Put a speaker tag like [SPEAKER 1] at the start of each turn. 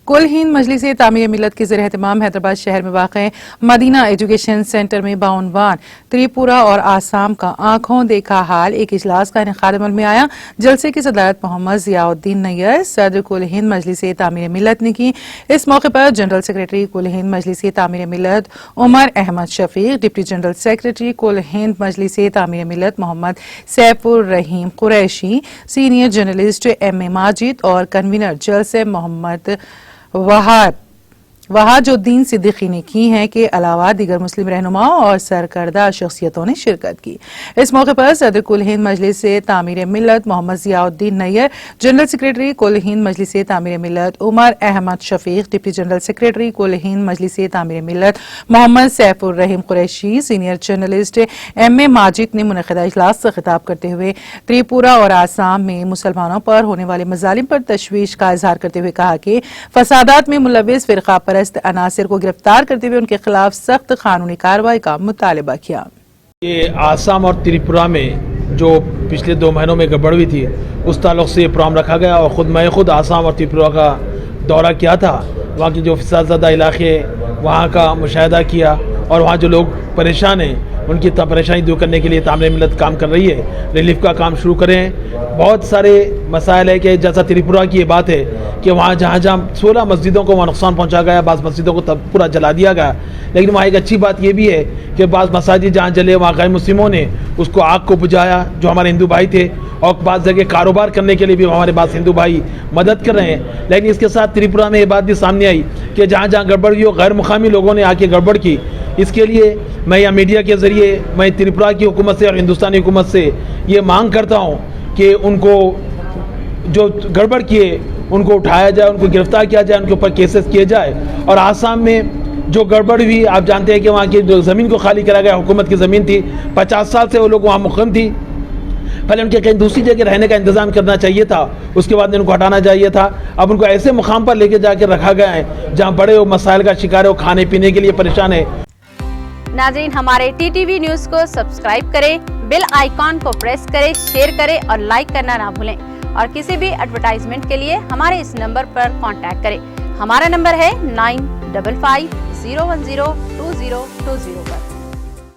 [SPEAKER 1] کل ہند مجلس تعمیر ملت کے زیر اہتمام حیدرآباد شہر میں واقع مدینہ ایجوکیشن سینٹر میں بعنوان تریپورہ اور آسام کا آنکھوں دیکھا حال ایک اجلاس کا انعقاد عمل میں آیا۔ جلسے کی صدارت محمد ضیاء الدین نیّر صدر کل ہند مجلس تعمیر ملت نے کی۔ اس موقع پر جنرل سیکریٹری کل ہند مجلس تعمیر ملت عمر احمد شفیق، ڈپٹی جنرل سیکریٹری کل ہند مجلس تعمیر ملت محمد سیف الرحیم قریشی، سینئر جرنلسٹ ایم اے ماجد اور کنوینر جلسے محمد وحاج الدین صدیقی نے کی ہیں کے علاوہ دیگر مسلم رہنماؤں اور سرکردہ شخصیتوں نے شرکت کی۔ اس موقع پر صدر کل ہند مجلس تعمیر ملت محمد ضیاء الدین نیّر، جنرل سیکریٹری کل ہند مجلس تعمیر ملت عمر احمد شفیق، ڈپٹی جنرل سیکریٹری کل ہند مجلس تعمیر ملت محمد سیف الرحیم قریشی، سینئر جرنلسٹ ایم اے ماجد نے منعقدہ اجلاس سے خطاب کرتے ہوئے تریپورہ اور آسام میں مسلمانوں پر ہونے والے مظالم پر تشویش کا اظہار کرتے ہوئے کہا کہ فسادات میں ملوث فرقہ پرست عناصر کو گرفتار کرتے ہوئے ان کے خلاف سخت قانونی کارروائی کا مطالبہ کیا۔
[SPEAKER 2] یہ آسام اور تریپورہ میں جو پچھلے 2 مہینوں میں گڑبڑ ہوئی تھی اس تعلق سے یہ پروگرام رکھا گیا اور میں خود آسام اور تریپورہ کا دورہ کیا تھا۔ وہاں کی جو فساد زدہ علاقے وہاں کا مشاہدہ کیا اور وہاں جو لوگ پریشان ہیں ان کی پریشانی دور کرنے کے لیے تعمیر ملت کام کر رہی ہے۔ ریلیف کا کام شروع کریں۔ بہت سارے مسائل ہے کہ جیسا تریپورہ کی یہ بات ہے کہ وہاں جہاں 16 مسجدوں کو وہاں نقصان پہنچا گیا، بعض مسجدوں کو پورا جلا دیا گیا، لیکن وہاں ایک اچھی بات یہ بھی ہے کہ بعض مساجد جہاں جلے وہاں غیر مسلموں نے اس کو آگ کو بجھایا جو ہمارے ہندو بھائی تھے، اور بعض جگہ کاروبار کرنے کے لیے بھی ہمارے بعض ہندو بھائی مدد کر رہے ہیں۔ لیکن اس کے ساتھ تریپورہ میں یہ بات بھی سامنے آئی کہ جہاں گڑبڑ ہوئی غیر مقامی لوگوں نے آ کے گڑبڑ کی۔ اس کے لیے میں یا میڈیا کے ذریعے میں تریپورہ کی حکومت سے اور ہندوستانی حکومت سے یہ مانگ کرتا ہوں کہ ان کو جو گڑبڑ کیے ان کو اٹھایا جائے، ان کو گرفتار کیا جائے، ان کے اوپر کیسز کیے جائے۔ اور آسام میں جو گڑبڑ ہوئی آپ جانتے ہیں کہ وہاں کی جو زمین کو خالی کرا گیا، حکومت کی زمین تھی، 50 سال سے وہ لوگ وہاں مقیم تھی، پہلے ان کے کہیں دوسری جگہ رہنے کا انتظام کرنا چاہیے تھا، اس کے بعد ان کو ہٹانا چاہیے تھا۔ اب ان کو ایسے مقام پر لے کے جا کے رکھا گیا ہے جہاں بڑے مسائل کا شکار ہے، وہ کھانے پینے کے لیے پریشان ہے۔
[SPEAKER 3] ناظرین، ہمارے ٹی ٹی وی نیوز کو سبسکرائب کریں، بیل آئیکن کو پریس کریں، شیئر کریں اور لائک کرنا نہ بھولیں، اور کسی بھی ایڈورٹائزمنٹ کے لیے ہمارے اس نمبر پر کانٹیکٹ کریں۔ ہمارا نمبر ہے 9550102020 پر۔